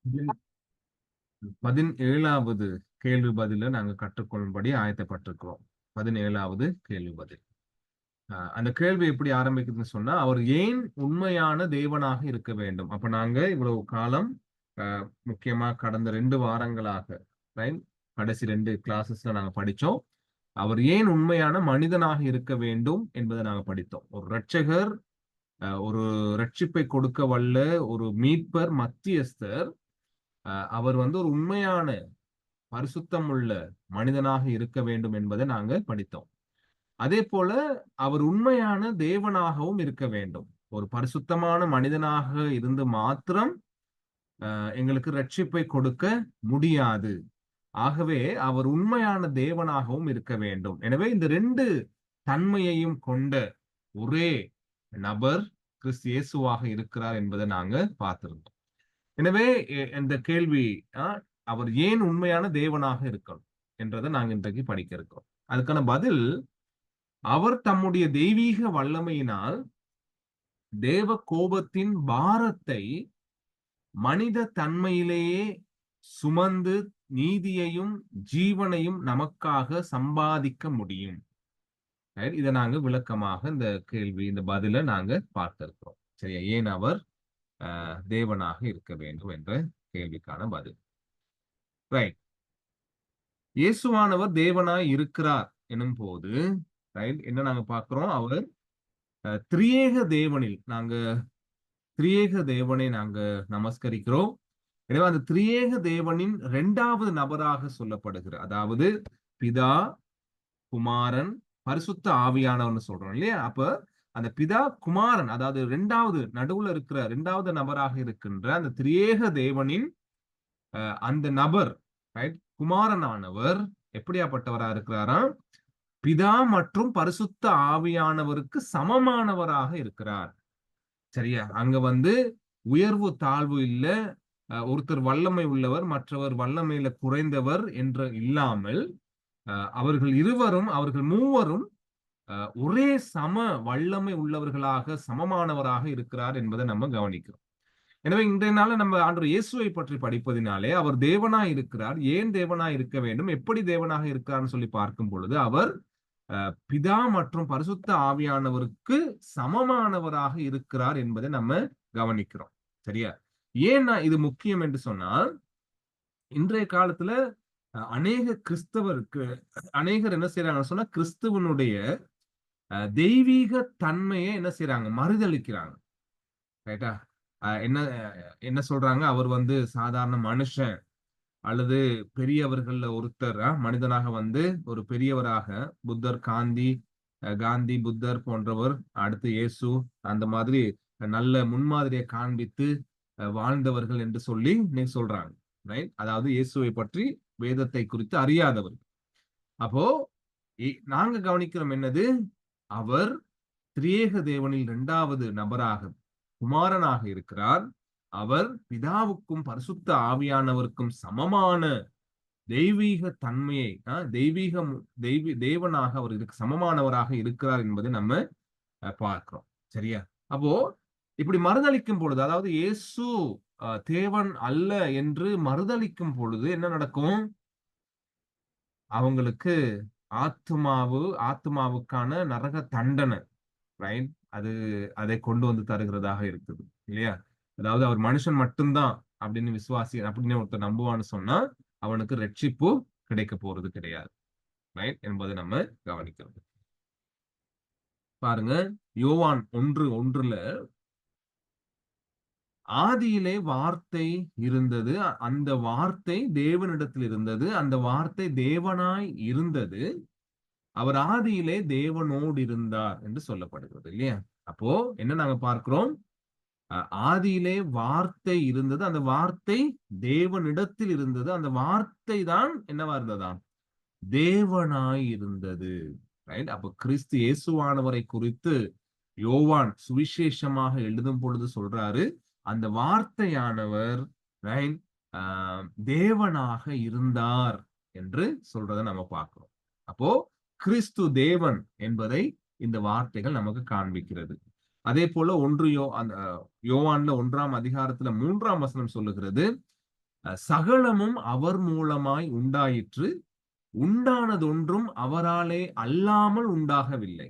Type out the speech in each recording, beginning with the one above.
17வது கேள்வி பதில நாங்க கற்றுக்கொள்ளும்படி ஆயத்தப்பட்டிருக்கிறோம். 17வது கேள்வி பதில். அந்த கேள்வி எப்படி ஆரம்பிக்குதுன்னு சொன்னா, அவர் ஏன் உண்மையான தேவனாக இருக்க வேண்டும்? அப்ப நாங்க இவ்வளவு காலம் முக்கியமா கடந்த 2 வாரங்களாக ரைட் கடைசி 2 கிளாஸஸ்ல நாங்க படிச்சோம். அவர் ஏன் உண்மையான மனிதனாக இருக்க வேண்டும் என்பதை நாங்க படித்தோம். ஒரு இரட்சகர், ஒரு ரட்சிப்பை கொடுக்க வல்ல ஒரு மீட்பர், மத்தியஸ்தர், அவர் வந்து ஒரு உண்மையான பரிசுத்தம் உள்ள மனிதனாக இருக்க வேண்டும் என்பதை நாங்க படித்தோம். அதே போல அவர் உண்மையான தேவனாகவும் இருக்க வேண்டும். ஒரு பரிசுத்தமான மனிதனாக இருந்து மாத்திரம் எங்களுக்கு ரட்சிப்பை கொடுக்க முடியாது. ஆகவே அவர் உண்மையான தேவனாகவும் இருக்க வேண்டும். எனவே இந்த 2 தன்மையையும் கொண்ட ஒரே நபர் கிறிஸ்து இயேசுவாக இருக்கிறார் என்பதை நாங்க பார்த்திருந்தோம். எனவே இந்த கேள்வி அவர் ஏன் உண்மையான தேவனாக இருக்கணும் என்றதை நாங்க இன்றைக்கு படிக்க இருக்கோம். அதுக்கான பதில், அவர் தம்முடைய தெய்வீக வல்லமையினால் தேவ கோபத்தின் பாரத்தை மனித தன்மையிலேயே சுமந்து நீதியையும் ஜீவனையும் நமக்காக சம்பாதிக்க முடியும். இதை நாங்க விளக்கமாக இந்த கேள்வி, இந்த பதில நாங்க பார்த்திருக்கிறோம். சரியா? ஏன் அவர் தேவனாக இருக்க வேண்டும் என்ற கேள்விக்கான பதில். ரைட். இயேசுவானவர் தேவனாய் இருக்கிறார் எனும் போது ரைட் என்ன நாங்க பார்க்கிறோம்? அவர் திரியேக தேவனில் நாங்க திரியேக தேவனை நாங்க நமஸ்கரிக்கிறோம். எனவே அந்த திரியேக தேவனின் 2வது நபராக சொல்லப்படுகிறார். அதாவது பிதா, குமாரன், பரிசுத்த ஆவியானவர்னு சொல்றோம் இல்லையா? அப்ப அந்த பிதா, குமாரன், அதாவது 2வது நடுவுல இருக்கிற 2வது நபராக இருக்கின்ற அந்த திரியேக தேவனின் அந்த நபர் ரைட் குமாரனானவர் எப்படியாப்பட்டவரா இருக்கிறாராம்? பிதா மற்றும் பரிசுத்த ஆவியானவருக்கு சமமானவராக இருக்கிறார். சரியா? அங்க வந்து உயர்வு தாழ்வு இல்ல, ஒருத்தர் வல்லமை உள்ளவர் மற்றவர் வல்லமையில குறைந்தவர் என்று இல்லாமல் அவர்கள் இருவரும், அவர்கள் மூவரும் ஒரே சம வல்லமை உள்ளவர்களாக சமமானவராக இருக்கிறார் என்பதை நம்ம கவனிக்கிறோம். எனவே இன்றைய நாள நம்ம ஆண்டவர் இயேசுவை பற்றி படிப்பதினாலே அவர் தேவனாய் இருக்கிறார். ஏன் தேவனாய் இருக்க வேண்டும், எப்படி தேவனாக இருக்கிறார்னு சொல்லி பார்க்கும் பொழுது அவர் பிதா மற்றும் பரிசுத்த ஆவியானவருக்கு சமமானவராக இருக்கிறார் என்பதை நம்ம கவனிக்கிறோம். சரியா? ஏன் இது முக்கியம் என்று சொன்னால், இன்றைய காலத்துல அநேகர் என்ன செய்யறாங்கன்னு சொன்னா, கிறிஸ்துவனுடைய தெய்வீக தன்மையை என்ன செய்யறாங்க? மறுதளிக்கிறாங்க. ரைட்டா? என்ன என்ன சொல்றாங்க? அவர் வந்து சாதாரண மனுஷன் அல்லது பெரியவர்கள்ல ஒருத்தர், மனிதனாக வந்து ஒரு பெரியவராக புத்தர், காந்தி, புத்தர் போன்றவர், அடுத்து இயேசு, அந்த மாதிரி நல்ல முன்மாதிரியை காண்பித்து வாழ்ந்தவர்கள் என்று சொல்லி இன்னைக்கு சொல்றாங்க. ரைட்? அதாவது இயேசுவை பற்றி வேதத்தை குறித்து அறியாதவர்கள். அப்போ நாங்க கவனிக்கிறோம் என்னது? அவர் திரியேக தேவனில் 2வது நபராக குமாரனாக இருக்கிறார். அவர் பிதாவுக்கும் பரிசுத்த ஆவியானவருக்கும் சமமான தெய்வீக தன்மையை, தேவனாக அவர் சமமானவராக இருக்கிறார் என்பதை நம்ம பார்க்கிறோம். சரியா? அப்போ இப்படி மறுதளிக்கும் பொழுது, அதாவது இயேசு தேவன் அல்ல என்று மறுதளிக்கும் பொழுது என்ன நடக்கும்? அவங்களுக்கு ஆத்மாவுக்கான நரக தண்டனை ரைட் அது அதை கொண்டு வந்து தருகிறதாக இருக்குது இல்லையா? அதாவது அவர் மனுஷன் மட்டும்தான் அப்படின்னு அப்படின்னு ஒருத்தர் நம்புவான்னு சொன்னா அவனுக்கு ரட்சிப்பு கிடைக்க போறது கிடையாது. ரைட் என்பதை நம்ம கவனிக்கிறோம். பாருங்க, யோவான் 1:1 ஆதியிலே வார்த்தை இருந்தது, அந்த வார்த்தை தேவனிடத்தில் இருந்தது, அந்த வார்த்தை தேவனாய் இருந்தது, அவர் ஆதியிலே தேவனோடு இருந்தார் என்று சொல்லப்படுகிறது இல்லையா? அப்போ என்ன நாங்க பார்க்கிறோம்? ஆதியிலே வார்த்தை இருந்தது, அந்த வார்த்தை தேவனிடத்தில் இருந்தது, அந்த வார்த்தை தான் என்னவா இருந்ததாம்? தேவனாய் இருந்தது. ரைட்? அப்ப கிறிஸ்து இயேசுவானவரை குறித்து யோவான் சுவிசேஷமாக எழுதும் பொழுது சொல்றாரு, அந்த வார்த்தையானவர் ரைட் தேவனாக இருந்தார் என்று சொல்றதை நம்ம பார்க்கிறோம். அப்போ கிறிஸ்து தேவன் என்பதை இந்த வார்த்தைகள் நமக்கு காண்பிக்கிறது. அதே போல யோவான்ல 1ஆம் அதிகாரத்துல 3ஆம் வசனம் சொல்லுகிறது, சகலமும் அவர் மூலமாய் உண்டாயிற்று, உண்டானதொன்றும் அவராலே அல்லாமல் உண்டாகவில்லை.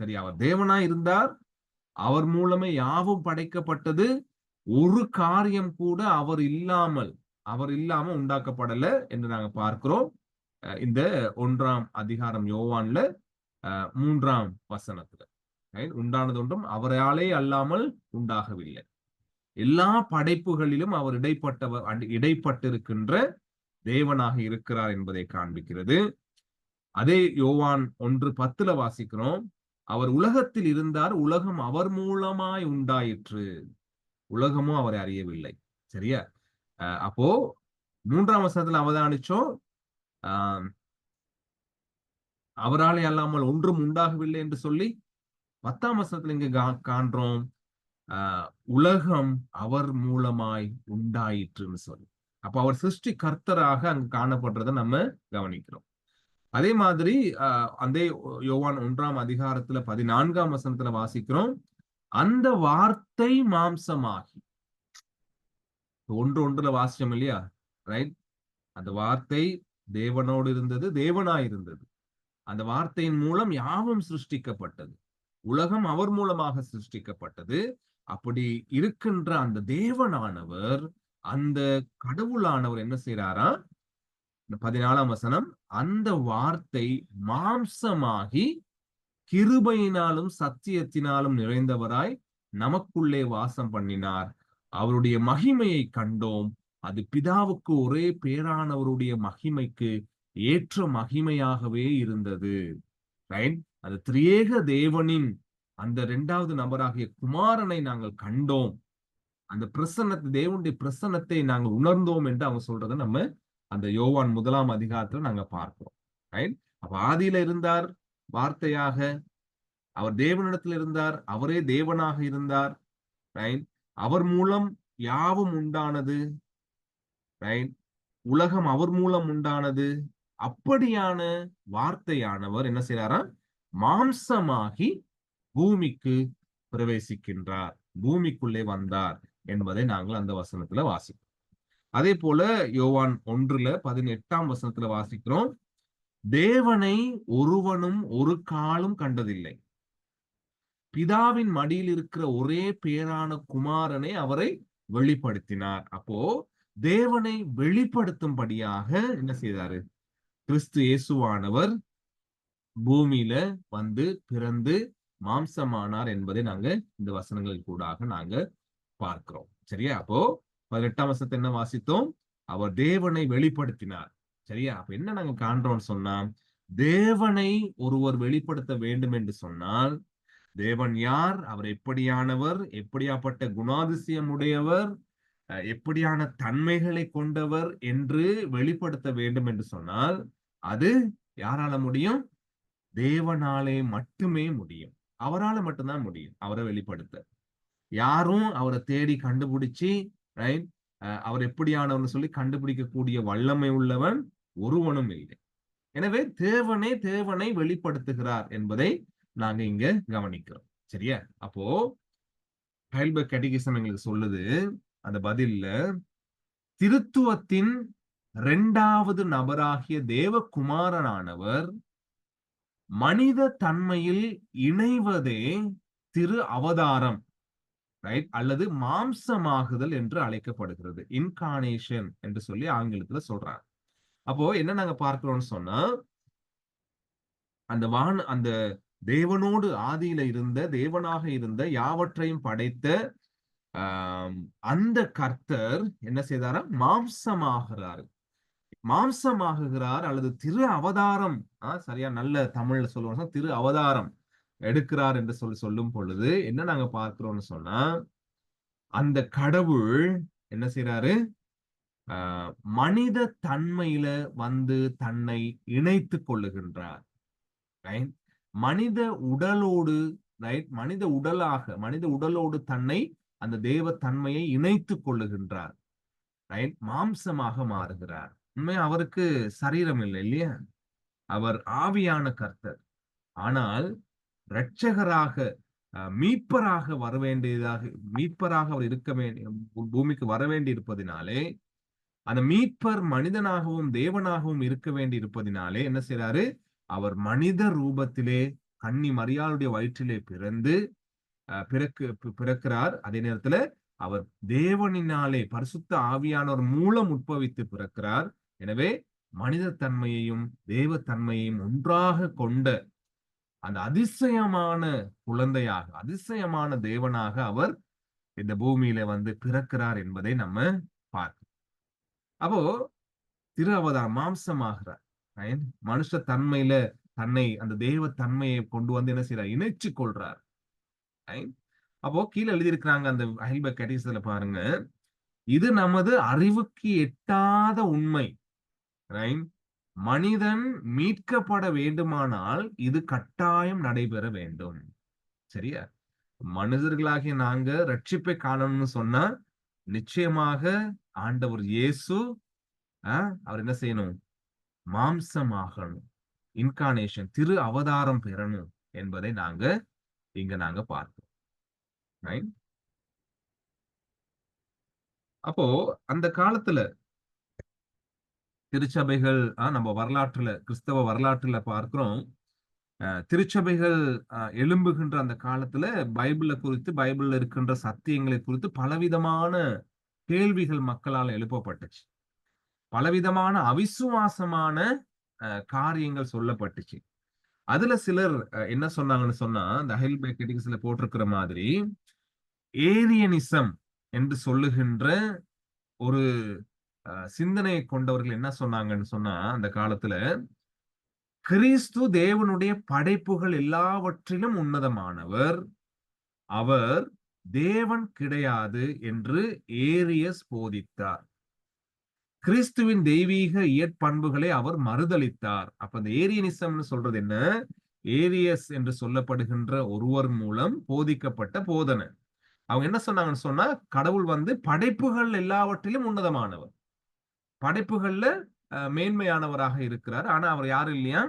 சரி, அவர் தேவனாய் இருந்தார், அவர் மூலமே யாவும் படைக்கப்பட்டது. ஒரு காரியம் கூட அவர் இல்லாம உண்டாக்கப்படல என்று நாங்க பார்க்கிறோம். இந்த 1ஆம் அதிகாரம் யோவான்ல 3ஆம் வசனத்துல உண்டானது ஒன்றும் அவராலே அல்லாமல் உண்டாகவில்லை. எல்லா படைப்புகளிலும் அவர் இடைப்பட்டிருக்கின்ற தேவனாக இருக்கிறார் என்பதை காண்பிக்கிறது. அதே யோவான் 1:10 வாசிக்கிறோம், அவர் உலகத்தில் இருந்தார், உலகம் அவர் மூலமாய் உண்டாயிற்று, உலகமும் அவரை அறியவில்லை. சரியா? அப்போ 3ஆம் வசனத்துல அவதானிச்சோம், அவராலே அல்லாமல் ஒன்றும் உண்டாகவில்லை என்று சொல்லி. 10ஆம் வசனத்துல இங்க காண்றோம், உலகம் அவர் மூலமாய் உண்டாயிற்றுன்னு சொல்லி. அப்ப அவர் சிருஷ்டி கர்த்தராக அங்கு காணப்படுறதை நம்ம கவனிக்கிறோம். அதே மாதிரி அதே யோவான் 1ஆம் அதிகாரத்துல 14ஆம் வசனத்துல வாசிக்கிறோம், அந்த வார்த்தை மாம்சமாகி. 1:1 வாசிச்சோம் இல்லையா? ரைட்? அந்த வார்த்தை தேவனோடு இருந்தது, தேவனாய் இருந்தது. அந்த வார்த்தையின் மூலம் யாவும் சிருஷ்டிக்கப்பட்டது, உலகம் அவர் மூலமாக சிருஷ்டிக்கப்பட்டது. அப்படி இருக்கின்ற அந்த தேவனானவர், அந்த கடவுளானவர் என்ன செய்யறாரா? 14ஆம் வசனம், அந்த வார்த்தை மாம்சமாகி கிருபையினாலும் சத்தியத்தினாலும் நிறைந்தவராய் நமக்குள்ளே வாசம் பண்ணினார். அவருடைய மகிமையை கண்டோம், அது பிதாவுக்கு ஒரே பேரானவருடைய மகிமைக்கு ஏற்ற மகிமையாகவே இருந்தது. ரைட்? அது திரியேக தேவனின் அந்த 2வது நபராகிய குமாரனை நாங்கள் கண்டோம், அந்த பிரசன்னத்தை, தேவனுடைய பிரசன்னத்தை நாங்கள் உணர்ந்தோம் என்று அவங்க சொல்றதை நம்ம அந்த யோவான் 1ஆம் அதிகாரத்துல நாங்க பார்க்கிறோம். ரைட்? அப்ப ஆதியில இருந்தார் வார்த்தையாக, அவர் தேவனிடத்தில் இருந்தார், அவரே தேவனாக இருந்தார். ரைட்? அவர் மூலம் யாவும் உண்டானது. ரைட்? உலகம் அவர் மூலம் உண்டானது. அப்படியான வார்த்தையானவர் என்ன செய்யறாரா? மாம்சமாகி பூமிக்கு பிரவேசிக்கின்றார், பூமிக்குள்ளே வந்தார் என்பதை நாங்கள் அந்த வசனத்துல வாசிக்கிறோம். அதே போல யோவான் 1:18ஆம் வசனத்துல வாசிக்கிறோம், தேவனை ஒருவனும் ஒரு காலும் கண்டதில்லை, பிதாவின் மடியில் இருக்கிற ஒரே பேரான குமாரனை அவரை வெளிப்படுத்தினார். அப்போ தேவனை வெளிப்படுத்தும்படியாக என்ன செய்தாரு? கிறிஸ்து இயேசுவானவர் பூமியில வந்து பிறந்து மாம்சமானார் என்பதை நாங்க இந்த வசனங்கள் கூடாக நாங்க பார்க்கிறோம். சரியா? அப்போ 18ஆம் வசனத்தை என்ன வாசித்தோம்? அவர் தேவனை வெளிப்படுத்தினார். சரியா? அப்ப என்ன நாங்க காண்றோம்னு சொன்னா, தேவனை ஒருவர் வெளிப்படுத்த வேண்டும் என்று சொன்னால், தேவன் யார், அவர் எப்படியானவர், எப்படியாப்பட்ட குணாதிசயம் உடையவர், எப்படியான தன்மைகளை கொண்டவர் என்று வெளிப்படுத்த வேண்டும் என்று சொன்னால், அது யாரால முடியும்? தேவனாலே மட்டுமே முடியும். அவரால மட்டும்தான் முடியும் அவரை வெளிப்படுத்த. யாரும் அவரை தேடி கண்டுபிடிச்சு ரைட் அவர் எப்படியானவர்னு சொல்லி கண்டுபிடிக்கக்கூடிய வல்லமை உள்ளவன் ஒருவனும் இல்லை. எனவே தேவனை வெளிப்படுத்துகிறார் என்பதை நாங்க இங்க கவனிக்கிறோம். சரியா? அப்போ ஹைல்பர்க் கேட்டகிசம் எங்களுக்கு சொல்லுது அந்த பதில்ல, திருத்துவத்தின் 2வது நபராகிய தேவகுமாரனானவர் மனித தன்மையில் இணைவதே திரு அவதாரம், ரைட், அல்லது மாம்சமாகுதல் என்று அழைக்கப்படுகிறது. இன்கார்னேஷன் என்று சொல்லி ஆங்கிலத்துல சொல்றாங்க. அப்போ என்ன நாங்க பார்க்கிறோம்னு சொன்னா, அந்த தேவனோடு ஆதியில இருந்த, தேவனாக இருந்த, யாவற்றையும் படைத்த அந்த கர்த்தர் என்ன செய்தாரா? மாம்சமாகுகிறார் அல்லது திரு அவதாரம், சரியா நல்ல தமிழ்ல சொல்லுவோம், திரு அவதாரம் எடுக்கிறார் என்று சொல்லும் பொழுது என்ன நாங்க பார்க்கிறோம்னு சொன்னா, அந்த கடவுள் என்ன செய்யறாரு? மனித தன்மையில வந்து தன்னை இணைத்து கொள்ளுகின்றார். மனித உடலோடு, மனித உடலோடு தன்னை, அந்த தேவ தன்மையை இணைத்து கொள்ளுகின்றார். மாம்சமாக மாறுகிறார். உண்மையா அவருக்கு சரீரம் இல்லை இல்லையா? அவர் ஆவியான கர்த்தர். ஆனால் இரட்சகராக, மீட்பராக அவர் இருக்க வேண்டிய பூமிக்கு வர வேண்டி இருப்பதினாலே அந்த மீட்பர் மனிதனாகவும் தேவனாகவும் இருக்க வேண்டி இருப்பதினாலே என்ன செய்றாரு? அவர் மனித ரூபத்திலே கன்னி மரியாளுடைய வயிற்றிலே பிறந்து பிறக்கிறார். அதே நேரத்துல அவர் தேவனினாலே பரிசுத்த ஆவியானவர் மூலம் உட்பவித்து பிறக்கிறார். எனவே மனித தன்மையையும் தேவ தன்மையையும் ஒன்றாக கொண்ட அந்த அதிசயமான குழந்தையாக, அதிசயமான தேவனாக அவர் இந்த பூமியில வந்து பிறக்கிறார் என்பதை நம்ம பார்க்கிறோம். அப்போ திரு அவதாரம் மாம்சமாகிறார். மனுஷ தன்மையில தன்னை அந்த தேவ தன்மையை கொண்டு வந்து என்ன செய்யறார்? இணைச்சு கொள்றார். அப்போ கீழே எழுதியிருக்கிறாங்க அந்த ஹைல்பர்க் கேட்டகிசம்ல பாருங்க, இது நமது அறிவுக்கு எட்டாத உண்மை. மனிதன் மீட்கப்பட வேண்டுமானால் இது கட்டாயம் நடைபெற வேண்டும். சரியா? மனிதர்களாகிய நாங்க ரட்சிப்பை காணணும்னு சொன்னா நிச்சயமாக ஆண்டவர் இயேசு அவர் என்ன செய்யணும்? மாம்சமாகணும், இன்கார்னேஷன், திரு அவதாரம் பெறணும் என்பதை நாங்க பார்க்கிறோம். அப்போ அந்த காலத்துல திருச்சபைகள் நம்ம வரலாற்றுல, கிறிஸ்தவ வரலாற்றுல பார்க்கிறோம், திருச்சபைகள் எழும்புகின்ற அந்த காலத்துல பைபிள குறித்து, பைபிள்ல இருக்கின்ற சத்தியங்களை குறித்து பலவிதமான கேள்விகள் மக்களால் எழுப்பப்பட்டுச்சு. பலவிதமான அவிசுவாசமான காரியங்கள் சொல்லப்பட்டுச்சு. அதுல சிலர் என்ன சொன்னாங்கன்னு சொன்னா, இந்த ஹைல்பர்க் கேட்டகிசம்ல போட்டிருக்கிற மாதிரி ஏரியனிசம் என்று சொல்லுகின்ற ஒரு சிந்தனையை கொண்டவர்கள் என்ன சொன்னாங்கன்னு சொன்னா, அந்த காலத்துல கிறிஸ்து தேவனுடைய படைப்புகள் எல்லாவற்றிலும் உன்னதமானவர், அவர் தேவன் கிடையாது என்று ஏரியஸ் போதித்தார். கிறிஸ்துவின் தெய்வீக இயற்பண்புகளை அவர் மறுதலித்தார். அப்ப அந்த ஏரியனிசம்னு சொல்றது என்ன? ஏரியஸ் என்று சொல்லப்படுகின்ற ஒருவர் மூலம் போதிக்கப்பட்ட போதனை. அவங்க என்ன சொன்னாங்கன்னு சொன்னா, கடவுள் வந்து படைப்புகள் எல்லாவற்றிலும் உன்னதமானவர், படைப்புகள்ல மேன்மையானவராக இருக்கிறார். ஆனா அவர் யாரும் இல்லையா?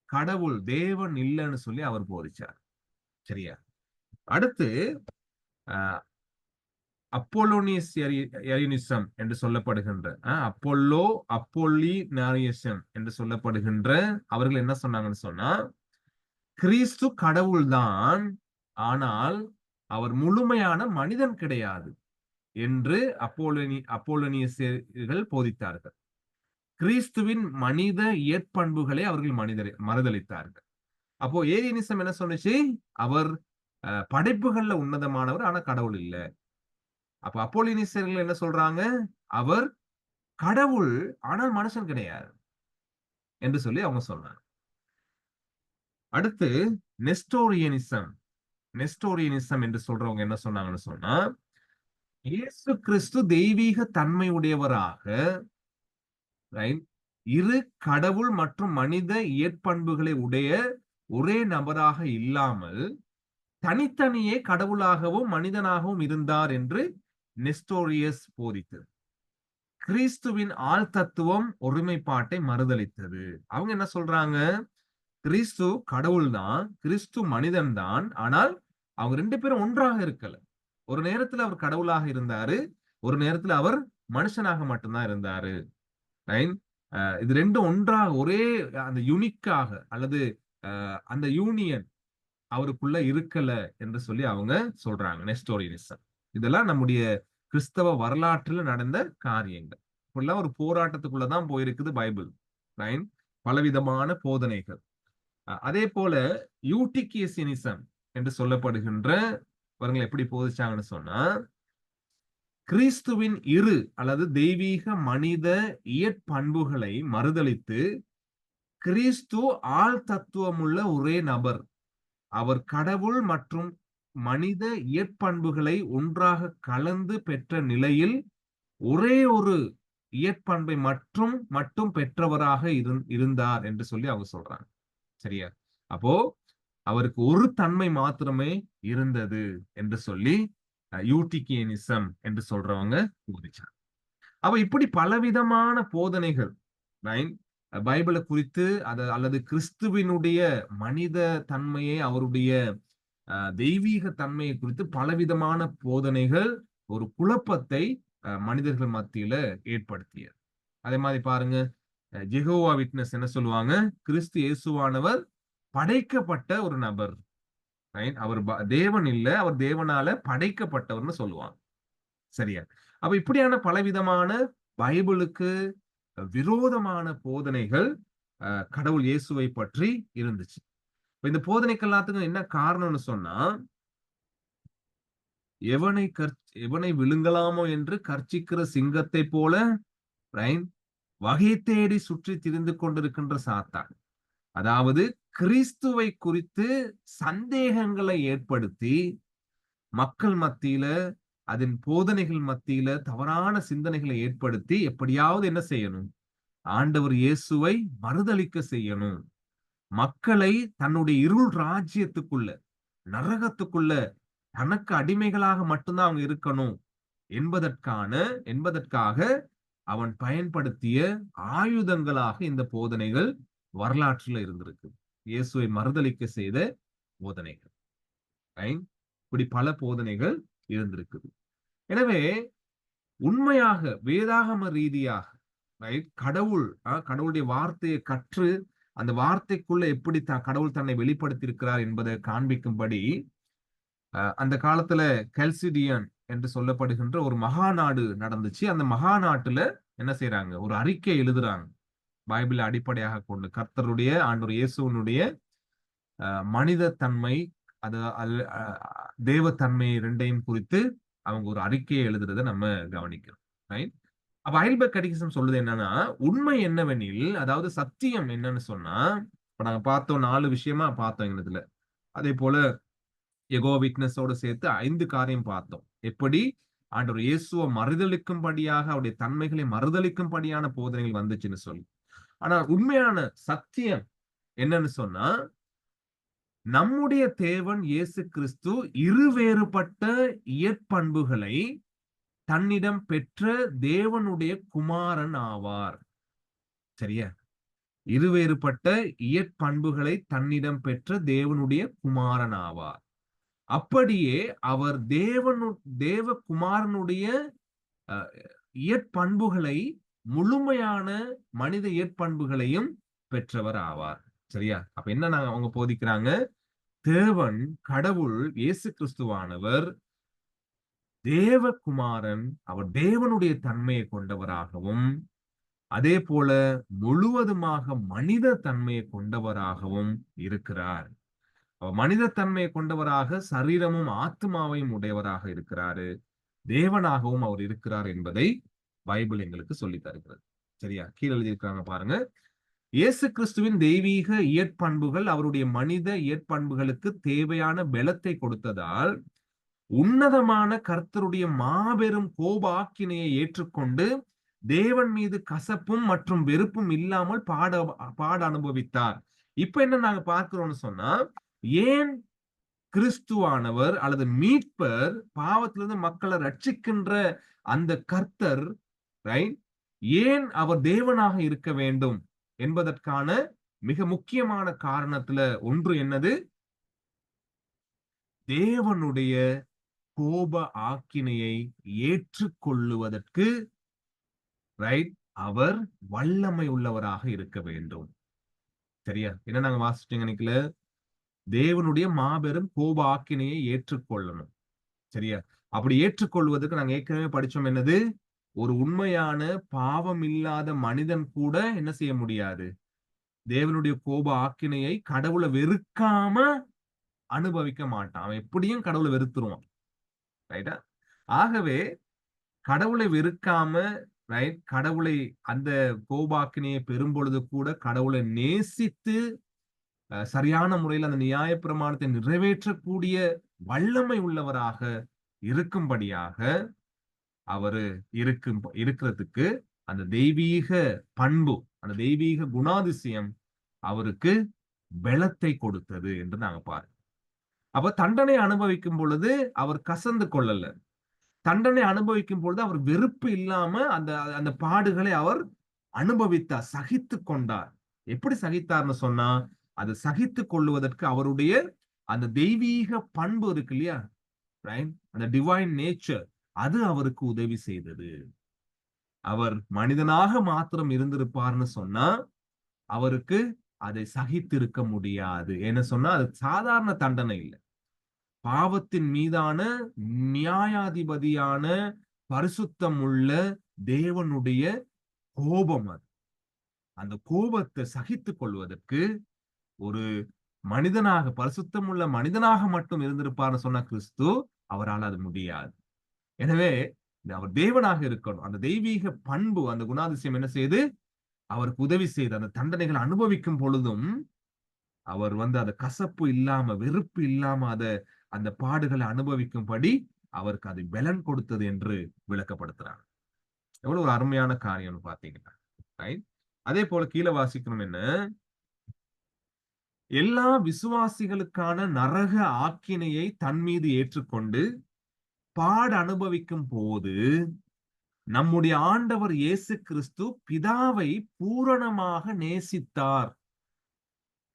கடவுள், தேவன் இல்லைன்னு சொல்லி அவர் போதிச்சார். சரியா? அடுத்து அப்போலோனியனிசம் என்று சொல்லப்படுகின்ற அப்போலினாரிசம் என்று சொல்லப்படுகின்ற அவர்கள் என்ன சொன்னாங்கன்னு சொன்னா, கிறிஸ்து கடவுள்தான், ஆனால் அவர் முழுமையான மனிதன் கிடையாது என்று அப்போலோனியர்கள் போதித்தார்கள். கிறிஸ்துவின் மனித இயற்பண்புகளை அவர்கள் மறுதலித்தார்கள். அப்போ ஏரியனிசம் என்ன சொன்னுச்சு? அவர் படைப்புகள்ல உன்னதமானவர், ஆனா கடவுள் இல்ல. அப்ப அப்போலினியர்கள் என்ன சொல்றாங்க? அவர் கடவுள், ஆனால் மனுஷன் கிடையாது என்று சொல்லி அவங்க சொன்னாங்க. அடுத்து நெஸ்டோரியனிசம் என்று சொல்றவங்க என்ன சொன்னாங்கன்னு சொன்னா, இயேசு கிறிஸ்து தெய்வீக தன்மை உடையவராக இரு கடவுள் மற்றும் மனித இயற்பண்புகளை உடைய ஒரே நபராக இல்லாமல் தனித்தனியே கடவுளாகவும் மனிதனாகவும் இருந்தார் என்று நெஸ்டோரியஸ் போதித்தது. கிறிஸ்துவின் ஆள் தத்துவம் ஒருமைப்பாட்டை மறுதலித்தது. அவங்க என்ன சொல்றாங்க? கிறிஸ்து கடவுள் தான், கிறிஸ்து மனிதன் தான், ஆனால் அவங்க ரெண்டு பேரும் ஒன்றாக இருக்கல. ஒரு நேரத்துல அவர் கடவுளாக இருந்தாரு, ஒரு நேரத்துல அவர் மனுஷனாக மட்டும்தான் இருந்தாரு. இது ரெண்டும் ஒன்றாக ஒரே அந்த யூனிக்காக அல்லது அந்த யூனியன் அவருக்குள்ள இருக்கல என்று சொல்லி அவங்க சொல்றாங்க. நெஸ்டோரியனிசம். இதெல்லாம் நம்முடைய கிறிஸ்தவ வரலாற்றுல நடந்த காரியங்கள். இப்பெல்லாம் ஒரு போராட்டத்துக்குள்ளதான் போயிருக்குது பைபிள். பலவிதமான போதனைகள். அதே போல யூட்டிகியனிசம் என்று சொல்லப்படுகின்ற அவர்கள் எப்படி போதிச்சாங்கன்னு சொன்னா, கிறிஸ்துவின் இரு அல்லது தெய்வீக மனித இயற்பண்புகளை மறுதலித்து கிறிஸ்து ஆள் தத்துவமுள்ள ஒரே நபர், அவர் கடவுள் மற்றும் மனித இயற்பண்புகளை ஒன்றாக கலந்து பெற்ற நிலையில் ஒரே ஒரு இயற்பண்பை மட்டும் பெற்றவராக இருந்தார் என்று சொல்லி அவங்க சொல்றாங்க. சரியா? அப்போ அவருக்கு ஒரு தன்மை மாத்திரமே இருந்தது என்று சொல்லி யூட்டிகியனிசம் என்று சொல்றவங்க போதிச்சாங்க. அப்ப இப்படி பலவிதமான போதனைகள் பைபிளை குறித்து அல்லது கிறிஸ்துவினுடைய மனித தன்மையை, அவருடைய தெய்வீக தன்மையை குறித்து பலவிதமான போதனைகள் ஒரு குழப்பத்தை மனிதர்கள் மத்தியில ஏற்படுத்தியது. அதே மாதிரி பாருங்க, ஜெகோவா விட்னஸ் என்ன சொல்லுவாங்க? கிறிஸ்து இயேசுவானவர் படைக்கப்பட்ட ஒரு நபர். அவர் தேவன் இல்ல, அவர் தேவனால படைக்கப்பட்டவர்னு சொல்லுவாங்க. சரியா? அப்ப இப்படியான பலவிதமான பைபிளுக்கு விரோதமான போதனைகள் கடவுள் இயேசுவை பற்றி இருந்துச்சு. இந்த போதனைக்கு எல்லாத்துக்கும் என்ன காரணம்னு சொன்னா, எவனை எவனை விழுங்கலாமோ என்று கர்ச்சிக்கிற சிங்கத்தை போல வகை தேடி சுற்றி திரிந்து கொண்டிருக்கின்ற சாத்தான். அதாவது கிறிஸ்துவை குறித்து சந்தேகங்களை ஏற்படுத்தி மக்கள் மத்தியில, அதன் போதனைகள் மத்தியில தவறான சிந்தனைகளை ஏற்படுத்தி எப்படியாவது என்ன செய்யணும்? ஆண்டவர் இயேசுவை மறுதலிக்க செய்யணும். மக்களை தன்னுடைய இருள் ராஜ்யத்துக்குள்ள, நரகத்துக்குள்ள தனக்கு அடிமைகளாக மட்டும்தான் அவங்க இருக்கணும் என்பதற்காக அவன் பயன்படுத்திய ஆயுதங்களாக இந்த போதனைகள் வரலாற்றில் இருந்திருக்கு. இயேசுவை மறுதலிக்க செய்த போதனைகள். இப்படி பல போதனைகள் இருந்திருக்குது. எனவே உண்மையாக வேதாகம ரீதியாக கடவுளுடைய வார்த்தையை கற்று அந்த வார்த்தைக்குள்ள எப்படி கடவுள் தன்னை வெளிப்படுத்தி இருக்கிறார் என்பதை காண்பிக்கும்படி அந்த காலத்துல கெல்சிடியன் என்று சொல்லப்படுகின்ற ஒரு மகாநாடு நடந்துச்சு. அந்த மகாநாட்டுல என்ன செய்யறாங்க? ஒரு அறிக்கை எழுதுறாங்க. பைபிளை அடிப்படையாக கொண்டு கர்த்தருடைய ஆண்டவர் இயேசுவனுடைய மனித தன்மை, அது தேவத்தன்மை இரண்டையும் குறித்து அவங்க ஒரு அறிக்கையை எழுதுறதை நம்ம கவனிக்கிறோம். அப்ப ஹைல்பர்க் கேட்டகிசம் சொல்லுது என்னன்னா, உண்மை என்னவெனில், அதாவது சத்தியம் என்னன்னு சொன்னா, இப்ப நாங்க பார்த்தோம் 4 விஷயமா பார்த்தோம் இதுல. அதே போல யெகோவா விட்னஸோடு சேர்த்து 5 காரியம் பார்த்தோம். எப்படி ஆண்டவர் இயேசுவை மறுதலிக்கும்படியாக, அவருடைய தன்மைகளை மறுதலிக்கும்படியான போதனைகள் வந்துச்சுன்னு சொல்லி. ஆனா உண்மையான சத்தியம் என்னன்னு சொன்னா, நம்முடைய தேவன் இயேசு கிறிஸ்து இருவேறுபட்ட இயற்பண்புகளை தன்னிடம் பெற்ற தேவனுடைய குமாரன் ஆவார். சரியா? இருவேறுபட்ட இயற்பண்புகளை தன்னிடம் பெற்ற தேவனுடைய குமாரன் ஆவார். அப்படியே அவர் தேவகுமாரனுடைய இயற்பண்புகளை, முழுமையான மனித இயற்பண்புகளையும் பெற்றவர் ஆவார். சரியா? அப்ப என்ன அவங்க போதிக்கிறாங்க? தேவன் கடவுள் இயேசு கிறிஸ்துவானவர் தேவகுமாரன், அவர் தேவனுடைய தன்மையை கொண்டவராகவும், அதே போல முழுவதுமாக மனித தன்மையை கொண்டவராகவும் இருக்கிறார். மனித தன்மையை கொண்டவராக சரீரமும் ஆத்மாவையும் உடையவராக இருக்கிறாரு. தேவனாகவும் அவர் இருக்கிறார் என்பதை பைபிள் எங்களுக்கு சொல்லி தருகிறது. சரியா? கீழே எழுதியிருக்காங்க பாருங்க. இயேசு கிறிஸ்துவின் தெய்வீக இயற்பண்புகள் அவருடைய மனித இயற்பண்புகளுக்கு தேவையான பலத்தை கொடுத்ததால், உன்னதமான கர்த்தருடைய மாபெரும் கோப ஆக்கினையை ஏற்றுக்கொண்டு தேவன் மீது கசப்பும் மற்றும் வெறுப்பும் இல்லாமல் பாட அனுபவித்தார். இப்ப என்ன நாங்க பார்க்கிறோம்னு சொன்னா, ஏன் கிறிஸ்துவானவர் அல்லது மீட்பர், பாவத்திலிருந்து மக்களை ரட்சிக்கின்ற அந்த கர்த்தர் ஏன் அவர் தேவனாக இருக்க வேண்டும் என்பதற்கான மிக முக்கியமான காரணத்துல ஒன்று என்னது? தேவனுடைய கோப ஆக்கினையை ஏற்றுக்கொள்ளுவதற்கு அவர் வல்லமை உள்ளவராக இருக்க வேண்டும். சரியா? என்ன நாங்க வாசிச்சோங்க நினைக்கல? தேவனுடைய மாபெரும் கோப ஆக்கினையை ஏற்றுக்கொள்ளணும். சரியா? அப்படி ஏற்றுக்கொள்வதற்கு நாங்க ஏற்கனவே படிச்சோம் என்னது? ஒரு உண்மையான பாவம் இல்லாத மனிதன் கூட என்ன செய்ய முடியாது? தேவனுடைய கோப ஆக்கினையை கடவுளை வெறுக்காம அனுபவிக்க மாட்டான். அவன் எப்படியும் கடவுளை வெறுத்துருவான். ரைட்டா? ஆகவே கடவுளை வெறுக்காம, கடவுளை அந்த கோபாக்கினையை பெறும் பொழுது கூட கடவுளை நேசித்து சரியான முறையில் அந்த நியாய பிரமாணத்தை நிறைவேற்றக்கூடிய வல்லமை உள்ளவராக இருக்கும்படியாக அவரு இருக்கிறதுக்கு அந்த தெய்வீக பண்பு, அந்த தெய்வீக குணாதிசயம் அவருக்கு பலத்தை கொடுத்தது என்று நாங்க பாருங்க. அப்ப தண்டனை அனுபவிக்கும் பொழுது அவர் கசந்து கொள்ளல. தண்டனை அனுபவிக்கும் பொழுது அவர் வெறுப்பு இல்லாம அந்த பாடுகளை அவர் அனுபவித்தார், சகித்து கொண்டார். எப்படி சகித்தார்னு சொன்னா, அது சகித்து கொள்ளுவதற்கு அவருடைய அந்த தெய்வீக பண்பு இருக்கு இல்லையா, அந்த டிவைன் நேச்சர், அது அவருக்கு உதவி செய்தது. அவர் மனிதனாக மாத்திரம் இருந்திருப்பார்னு சொன்னா அவருக்கு அதை சகித்திருக்க முடியாது. என்ன சொன்னா அது சாதாரண தண்டனை இல்லை. பாவத்தின் மீதான நியாயாதிபதியான பரிசுத்தம் உள்ள தேவனுடைய கோபம் அது. அந்த கோபத்தை சகித்துக் கொள்வதற்கு ஒரு மனிதனாக, பரிசுத்தம் உள்ள மனிதனாக மட்டும் இருந்திருப்பார்னு சொன்ன கிறிஸ்து, அவரால் அது முடியாது. எனவே அவர் தேவனாக இருக்கணும். அந்த தெய்வீக பண்பு, அந்த குணாதிசயம் என்ன செய்து அவருக்கு உதவி செய்து அந்த தண்டனைகளை அனுபவிக்கும் பொழுதும் அவர் அந்த கசப்பு இல்லாம, வெறுப்பு இல்லாம அந்த பாடுகளை அனுபவிக்கும்படி அவருக்கு அது பலன் கொடுத்தது என்று விளக்கப்படுத்துறாங்க. எவ்வளவு ஒரு அருமையான காரியம்னு பாத்தீங்கன்னா, ரைட்? அதே போல கீழே வாசிக்கணும் என்ன, எல்லா விசுவாசிகளுக்கான நரக ஆக்கினையை தன் மீது ஏற்றுக்கொண்டு பாடு அனுபவிக்கும் போது நம்முடைய ஆண்டவர் இயேசு கிறிஸ்து பிதாவை பூரணமாக நேசித்தார்.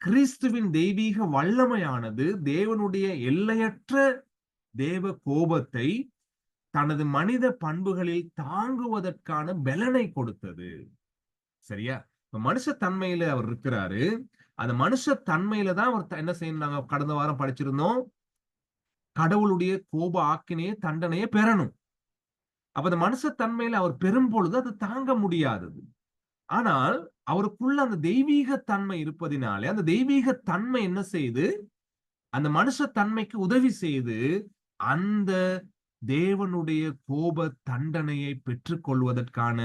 கிறிஸ்துவின் தெய்வீக வல்லமையானது தேவனுடைய எல்லையற்ற தேவ கோபத்தை தனது மனித பண்புகளில் தாங்குவதற்கான பலனை கொடுத்தது. சரியா? மனுஷ தன்மையில அவர் இருக்கிறாரு. அந்த மனுஷ தன்மையில தான் அவர் என்ன செய்யணும், நாங்க கடந்த வாரம் படிச்சிருந்தோம், கடவுளுடைய கோப ஆக்கினையை தண்டனையை பெறணும். அப்ப அந்த மனுஷ தன்மையில அவர் பெறும் பொழுது அது தாங்க முடியாதது. ஆனால் அவருக்குள்ள அந்த தெய்வீக தன்மை இருப்பதினாலே அந்த தெய்வீக தன்மை என்ன செய்து அந்த மனுஷ தன்மைக்கு உதவி செய்து அந்த தேவனுடைய கோப தண்டனையை பெற்றுக் கொள்வதற்கான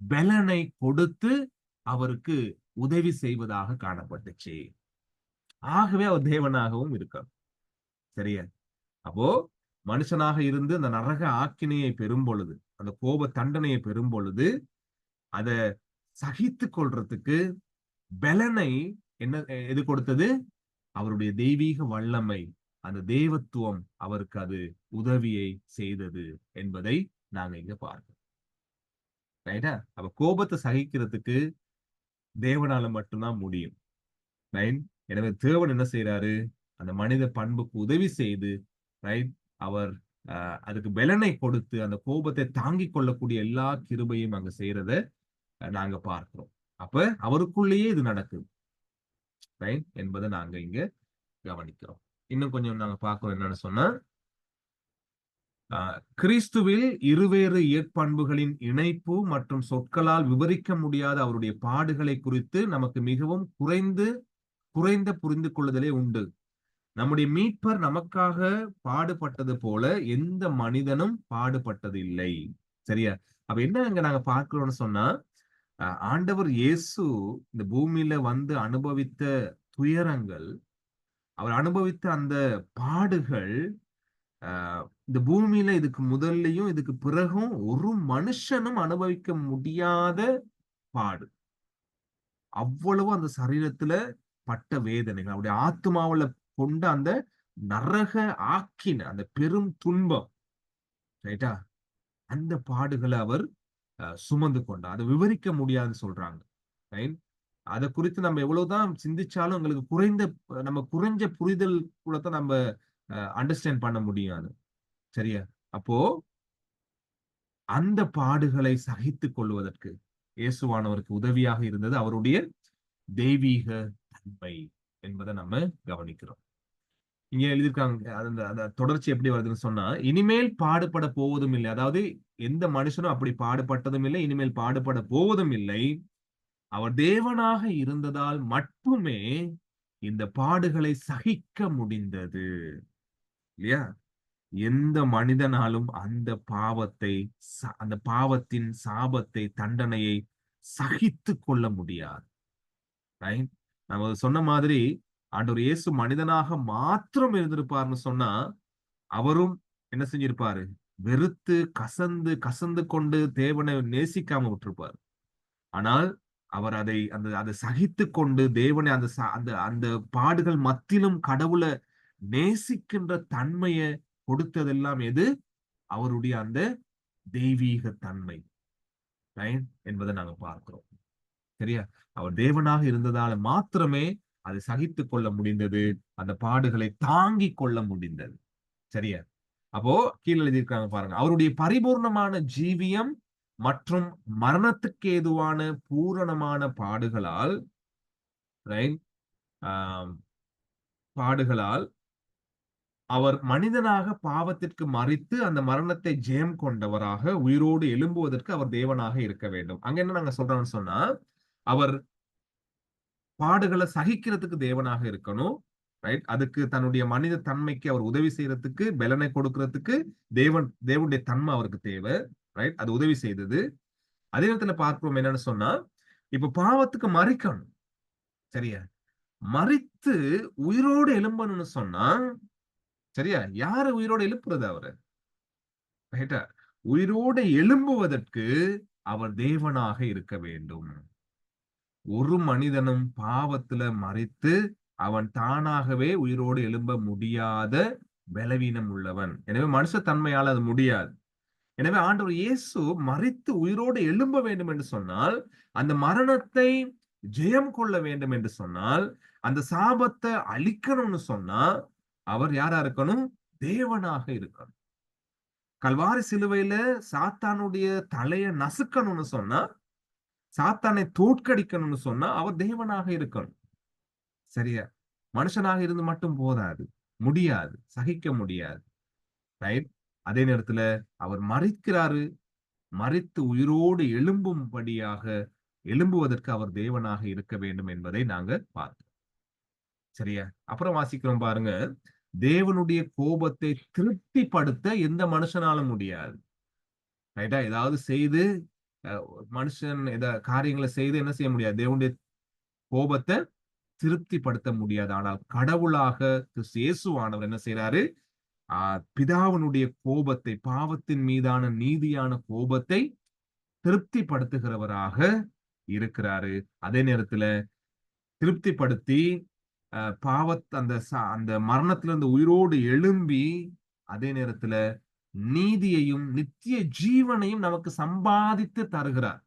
பலனை கொடுத்து அவருக்கு உதவி செய்வதாக காணப்பட்டுச்சு. ஆகவே அவர் தேவனாகவும் இருக்கார். சரியா? அப்போ மனுஷனாக இருந்து அந்த நரக ஆக்கினையை பெறும் பொழுது, அந்த கோப தண்டனையை பெறும் பொழுது அதை சகித்துக் கொள்றதுக்கு பலனை என்ன எது கொடுத்தது? அவருடைய தெய்வீக வல்லமை, அந்த தேவத்துவம் அவருக்கு அது உதவியை செய்தது என்பதை நாங்க இங்க பார்க்கிறோம். ரைட்டா? அப்ப கோபத்தை சகிக்கிறதுக்கு தேவனால மட்டும்தான் முடியும். ரைட்? எனவே தேவன் என்ன செய்யறாரு? அந்த மனித பண்புக்கு உதவி செய்து, ரைட், அவர் அதுக்கு பலனை கொடுத்து அந்த கோபத்தை தாங்கிக் கொள்ளக்கூடிய எல்லா கிருபையும் அங்க செய்யறத நாங்க பார்க்கிறோம். அப்ப அவருக்குள்ளேயே இது நடக்குது, ரைட், என்பதை நாங்க இங்க கவனிக்கிறோம். இன்னும் கொஞ்சம் நாங்க பார்க்கிறோம். என்னன்னு சொன்னா, கிறிஸ்துவில் இருவேறு இயற்பண்புகளின் இணைப்பு மற்றும் சொற்களால் விவரிக்க முடியாத அவருடைய பாடுகளை குறித்து நமக்கு மிகவும் குறைந்த புரிந்து கொள்ளுதலே உண்டு. நம்முடைய மீட்பர் நமக்காக பாடுபட்டது போல எந்த மனிதனும் பாடுபட்டது இல்லை. சரியா? அப்ப என்ன இங்க நாங்க பார்க்கிறோம்னு சொன்னா, ஆண்டவர் இயேசு இந்த பூமியில அனுபவித்த துயரங்கள், அவர் அனுபவித்த அந்த பாடுகள், இந்த பூமியில இதுக்கு முதல்லயும் இதுக்கு பிறகும் ஒரு மனுஷனும் அனுபவிக்க முடியாத பாடு. அவ்வளவு அந்த சரீரத்துல பட்ட வேதனைகள், அவருடைய ஆத்மாவுல கொண்ட அந்த நரக ஆக்கின அந்த பெரும் துன்பம், ரைட்டா, அந்த பாடுகளை அவர் சுமந்து கொண்டார். அதை விவரிக்க முடியாதுன்னு சொல்றாங்க. ரைட்? அதை குறித்து நம்ம எவ்வளவுதான் சிந்திச்சாலும் எங்களுக்கு நம்ம குறைஞ்ச புரிதல் கூட தான் நம்ம அண்டர்ஸ்டாண்ட் பண்ண முடியாது. சரியா? அப்போ அந்த பாடுகளை சகித்துக் கொள்வதற்கு இயேசுவானவருக்கு உதவியாக இருந்தது அவருடைய தெய்வீக தன்மை என்பதை நம்ம கவனிக்கிறோம். இங்க எழுதியிருக்காங்க, அந்த தொடர்ச்சி எப்படி வருதுன்னு சொன்னா, இனிமேல் பாடுபட போவதும் இல்லை. அதாவது எந்த மனுஷனும் அப்படி பாடுபட்டதும் இல்லை, இனிமேல் பாடுபட போவதும் இல்லை. அவர் தேவனாக இருந்ததால் மட்டுமே இந்த பாடுகளை சகிக்க முடிந்தது. இல்லையா? எந்த மனிதனாலும் அந்த பாவத்தின் சாபத்தை, தண்டனையை சகித்து கொள்ள முடியாது. நம்ம சொன்ன மாதிரி ஆண்டவர் இயேசு மனிதனாக மாத்திரம் இருந்திருப்பார்னு சொன்னா அவரும் என்ன செஞ்சிருப்பாரு? வெறுத்து கசந்து கொண்டு தேவனை நேசிக்காம விட்டிருப்பார். ஆனால் அவர் அதை சகித்து கொண்டு தேவனை அந்த அந்த பாடுகள் மத்தியிலும் கடவுளை நேசிக்கின்ற தன்மையை கொடுத்ததெல்லாம் எது? அவருடைய அந்த தெய்வீக தன்மை என்பதை நாங்க பார்க்கிறோம். சரியா? அவர் தேவனாக இருந்ததால மாத்திரமே அதை சகித்துக் கொள்ள முடிந்தது, அந்த பாடுகளை தாங்கிக் கொள்ள முடிந்தது. சரியா? அப்போ கீழே எழுதியிருக்காங்க பாருங்க, அவருடைய பரிபூர்ணமான ஜீவியம் மற்றும் மரணத்துக்கு ஏதுவான பூரணமான பாடுகளால், ரைட், பாடுகளால் அவர் மனிதனாக பாவத்திற்கு மரித்து அந்த மரணத்தை ஜெயம் கொண்டவராக உயிரோடு எழும்புவதற்கு அவர் தேவனாக இருக்க வேண்டும். அங்க என்ன நாங்க சொல்றோம்னு சொன்னா, அவர் பாடுகளை சகிக்கிறதுக்கு தேவனாக இருக்கணும். ரைட், அதுக்கு தன்னுடைய மனித தன்மைக்கு அவர் உதவி செய்யறதுக்கு, பலனை கொடுக்கறதுக்கு தேவனுடைய தன்மை அவருக்கு தேவை. ரைட், அது உதவி செய்தது. அதே நேரத்துல பார்க்கிறோம் என்னன்னு சொன்னா, இப்ப பாவத்துக்கு மறிக்கணும். சரியா, மறித்து உயிரோடு எழும்பணும்னு சொன்னா, சரியா, யாரு உயிரோடு எழுப்புறது? அவரு. ரைட்டா, உயிரோடு எழும்புவதற்கு அவர் தேவனாக இருக்க வேண்டும். ஒரு மனிதனும் பாவத்துல மறித்து அவன் தானாகவே உயிரோடு எழும்ப முடியாத பலவீனம் உள்ளவன். எனவே மனுஷத்தன்மையால் அது முடியாது. எனவே ஆண்டவர் இயேசு மறித்து உயிரோடு எழும்ப வேண்டும் என்று சொன்னால், அந்த மரணத்தை ஜெயம் கொள்ள வேண்டும் என்று சொன்னால், அந்த சாபத்தை அழிக்கணும்னு சொன்னா, அவர் யாரா இருக்கணும்? தேவனாக இருக்கணும். கல்வாரி சிலுவையில சாத்தானுடைய தலைய நசுக்கணும்னு சொன்னா, சாத்தானை தோற்கடிக்கணும்னு சொன்னா, அவர் தேவனாக இருக்கணும். சரியா, மனுஷனாக இருந்து மட்டும் போதாது, முடியாது, சகிக்க முடியாது. ரைட், அதே நேரத்துல அவர் மறிக்கிறாரு, மறித்து உயிரோடு எழும்பும்படியாக எழும்புவதற்கு அவர் தேவனாக இருக்க வேண்டும் என்பதை நாங்க பார்த்தோம். சரியா, அப்புறம் வாசிக்கிறோம் பாருங்க, தேவனுடைய கோபத்தை திருப்திப்படுத்த எந்த மனுஷனாலும் முடியாது. ரைட்டா, ஏதாவது செய்து மனுஷன் காரியங்களை செய்து என்ன செய்ய முடியாது? தேவனுடைய கோபத்தை திருப்திப்படுத்த முடியாது. ஆனால் கடவுளாக இயேசுவானவர் என்ன செய்யறாரு? பிதாவினுடைய கோபத்தை, பாவத்தின் மீதான நீதியான கோபத்தை திருப்திப்படுத்துகிறவராக இருக்கிறாரு. அதே நேரத்துல திருப்திப்படுத்தி அந்த மரணத்திலிருந்து உயிரோடு எழும்பி, அதே நேரத்துல நீதியையும் நித்திய ஜீவனையும் நமக்கு சம்பாதித்து தருகிறார்.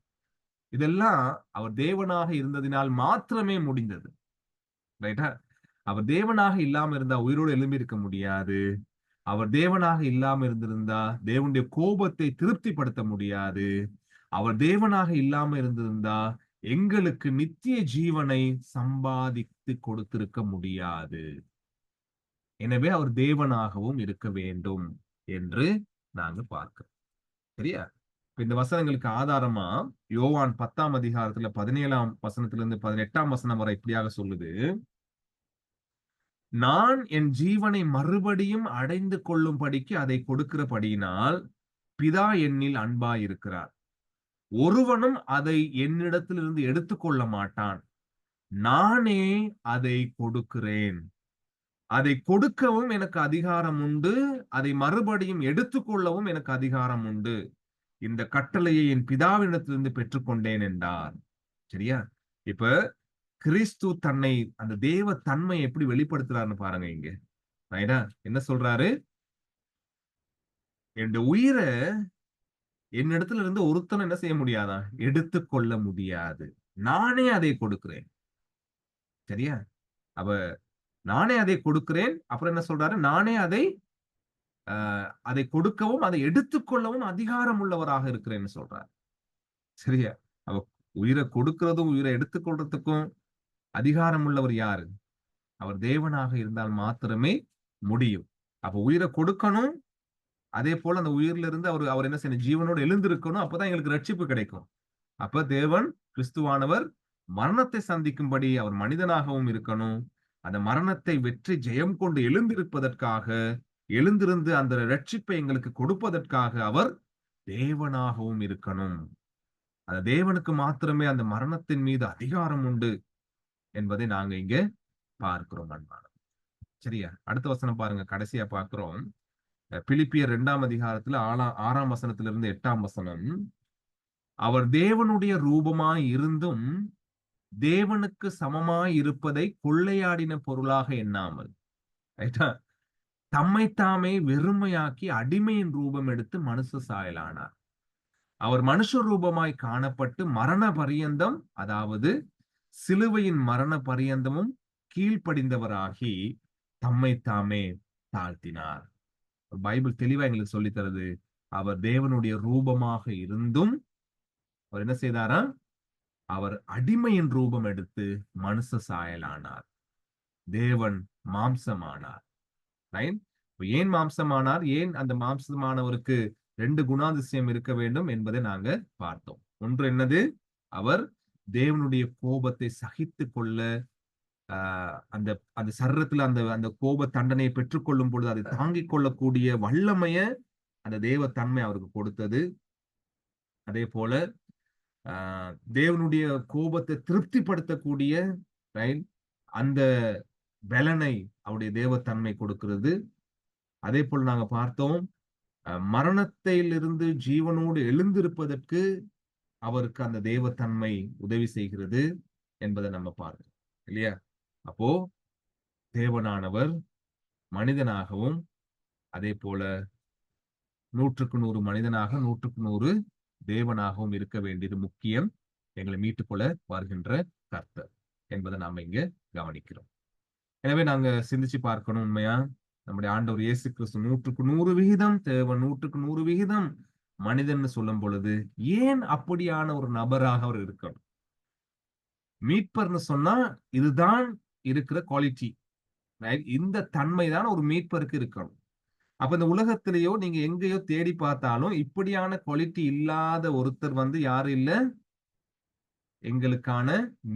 இதெல்லாம் அவர் தேவனாக இருந்ததினால் மாத்திரமே முடிந்தது. ரைட்டா, அவர் தேவனாக இல்லாம இருந்தா உயிரோடு எழும்பி இருக்க முடியாது. அவர் தேவனாக இல்லாம இருந்திருந்தா தேவனுடைய கோபத்தை திருப்திப்படுத்த முடியாது. அவர் தேவனாக இல்லாம இருந்திருந்தா எங்களுக்கு நித்திய ஜீவனை சம்பாதித்து கொடுத்திருக்க முடியாது. எனவே அவர் தேவனாகவும் இருக்க வேண்டும் என்று நாங்க பார்க்கிறோம். சரியா, இந்த வசனங்களுக்கு ஆதாரமா யோவான் 10ஆம் அதிகாரத்துல 17ஆம் வசனத்திலிருந்து 18ஆம் வசனம் வரை இப்படியாக சொல்லுது, நான் என் ஜீவனை மறுபடியும் அடைந்து கொள்ளும்படிக்கு அதை கொடுக்கிறபடியினால் பிதா என்னில் அன்பாயிருக்கிறார். ஒருவனும் அதை என்னிடத்திலிருந்து எடுத்துக்கொள்ள மாட்டான். நானே அதை கொடுக்கிறேன். அதை கொடுக்கவும் எனக்கு அதிகாரம் உண்டு, அதை மறுபடியும் எடுத்துக்கொள்ளவும் எனக்கு அதிகாரம் உண்டு. இந்த கட்டளையை என் பிதாவினிடத்திலிருந்து பெற்றுக்கொண்டேன் என்றார். சரியா, இப்ப கிறிஸ்து தன்னை அந்த தேவ தன்மை எப்படி வெளிப்படுத்துறாருன்னு பாருங்க இங்க. ரைட்டா, என்ன சொல்றாரு? என் உயிரை என்னிடத்துல இருந்து ஒருத்தனை என்ன செய்ய முடியாதா? எடுத்துக்கொள்ள முடியாது. நானே அதை கொடுக்கிறேன். சரியா, அப்ப நானே அதை கொடுக்கிறேன். அப்புறம் என்ன சொல்றாரு? நானே அதை கொடுக்கவும் அதை எடுத்துக்கொள்ளவும் அதிகாரம் உள்ளவராக இருக்கிறேன்னு சொல்றாரு. சரியா, அவ உயிரை கொடுக்கிறதும் உயிரை எடுத்துக்கொள்றதுக்கும் அதிகாரம் உள்ளவர் யாரு? அவர் தேவனாக இருந்தால் மாத்திரமே முடியும். அப்ப உயிரை கொடுக்கணும், அதே போல அந்த உயிரில இருந்து அவர் என்ன செய்யணும்? ஜீவனோடு எழுந்திருக்கணும். அப்பதான் எங்களுக்கு ரட்சிப்பு கிடைக்கும். அப்ப தேவன் கிறிஸ்துவானவர் மரணத்தை சந்திக்கும்படி அவர் மனிதனாகவும் இருக்கணும். அந்த மரணத்தை வெற்றி ஜெயம் கொண்டு எழுந்திருப்பதற்காக, எழுந்திருந்து அந்த ரட்சிப்பை எங்களுக்கு கொடுப்பதற்காக அவர் தேவனாகவும் இருக்கணும். அந்த தேவனுக்கு மாத்திரமே அந்த மரணத்தின் மீது அதிகாரம் உண்டு என்பதை நாங்க இங்க பார்க்கிறோம் அன்பான. சரியா, அடுத்த வசனம் பாருங்க, கடைசியா பார்க்கிறோம். பிலிப்பியர் 2ஆம் அதிகாரத்துல 6ஆம் வசனத்திலிருந்து 8ஆம் வசனம். அவர் தேவனுடைய ரூபமாய் இருந்தும் தேவனுக்கு சமமாய் இருப்பதை கொள்ளையாடின பொருளாக எண்ணாமல், தம்மை தாமே வெறுமையாக்கி அடிமையின் ரூபம் எடுத்து மனுஷ சாயலானார். அவர் மனுஷ ரூபமாய் காணப்பட்டு மரண பரியந்தம், அதாவது சிலுவையின் மரண பரியந்தமும் கீழ்ப்படிந்தவராகி தம்மை தாமே தாழ்த்தினார். பைபிள் தெளிவா எங்களுக்கு சொல்லித் தருது. அவர் தேவனுடைய ரூபமாக இருந்தும் அவர் என்ன செய்தாரா? அவர் அடிமையின் ரூபம் எடுத்து மனுஷ சாயலானார். தேவன் மாம்சமானார். ரைட்? இப்ப ஏன் மாம்சமானார்? ஏன் அந்த மாம்சமானவருக்கு 2 குணாதிசயம் இருக்க வேண்டும் என்பதை நாங்க பார்த்தோம். ஒன்று என்னது? அவர் தேவனுடைய கோபத்தை சகித்துக் கொள்ள அந்த அந்த சரீரத்துல அந்த அந்த கோப தண்டனையை பெற்றுக்கொள்ளும் பொழுது அதை தாங்கிக் கொள்ளக்கூடிய வல்லமைய அந்த தேவ தன்மை அவருக்கு கொடுத்தது. அதே போல தேவனுடைய கோபத்தை திருப்திப்படுத்தக்கூடிய ரைட் அந்த பலனை அவருடைய தேவத்தன்மை கொடுக்கிறது. அதே போல நாங்க பார்த்தோம் மரணத்திலிருந்து ஜீவனோடு எழுந்திருப்பதற்கு அவருக்கு அந்த தேவத்தன்மை உதவி செய்கிறது என்பதை நம்ம பார்க்கிறோம் இல்லையா? அப்போ தேவனானவர் மனிதனாகவும் அதே போல 100க்கு 100 மனிதனாக 100க்கு 100 தேவனாகவும் இருக்க வேண்டியது முக்கியம். எங்களை மீட்டுக்கொள்ள வருகின்ற கர்த்தர் என்பதை நாம இங்க கவனிக்கிறோம். எனவே நாங்க சிந்திச்சு பார்க்கணும், உண்மையா நம்முடைய ஆண்டவர் இயேசு கிறிஸ்து 100க்கு 100% தேவன், 100க்கு 100% மனிதன் சொல்லும் பொழுது ஏன் அப்படியான ஒரு நபராக அவர் இருக்கணும்? மீட்பர்னு சொன்னா இதுதான் இருக்கிற குவாலிட்டி, இந்த தன்மை தான் ஒரு மீட்பருக்கு இருக்கணும். அப்ப இந்த உலகத்திலேயோ நீங்க எங்கேயோ தேடி பார்த்தாலும் இப்படியான குவாலிட்டி இல்லாத ஒருத்தர் யாரும் இல்ல, எங்களுக்கான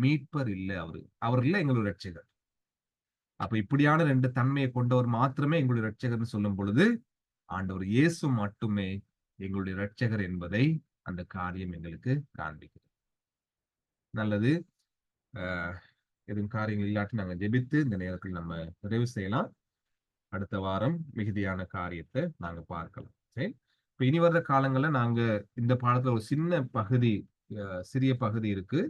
மீட்பர் இல்ல. அவர் இல்ல எங்களுடைய ரட்சகர். அப்ப இப்படியான 2 தன்மையை கொண்டவர் மாத்திரமே எங்களுடைய ரட்சகர்னு சொல்லும் பொழுது ஆண்டவர் இயேசு மட்டுமே எங்களுடைய ரட்சகர் என்பதை அந்த காரியம் எங்களுக்கு காண்பிக்கிறது. நல்லது. எதுவும் காரியங்கள் இல்லாட்டி நாங்க ஜெபித்து இந்த நேரத்தில் நம்ம நிறைவு செய்யலாம். அடுத்த வாரம் மிகுதியான காரியத்தை நாங்க பார்க்கலாம். சரி, இப்ப இனி வர்ற காலங்கள்ல நாங்க இந்த பாடத்துல ஒரு சின்ன பகுதி, சிறிய பகுதி இருக்கு.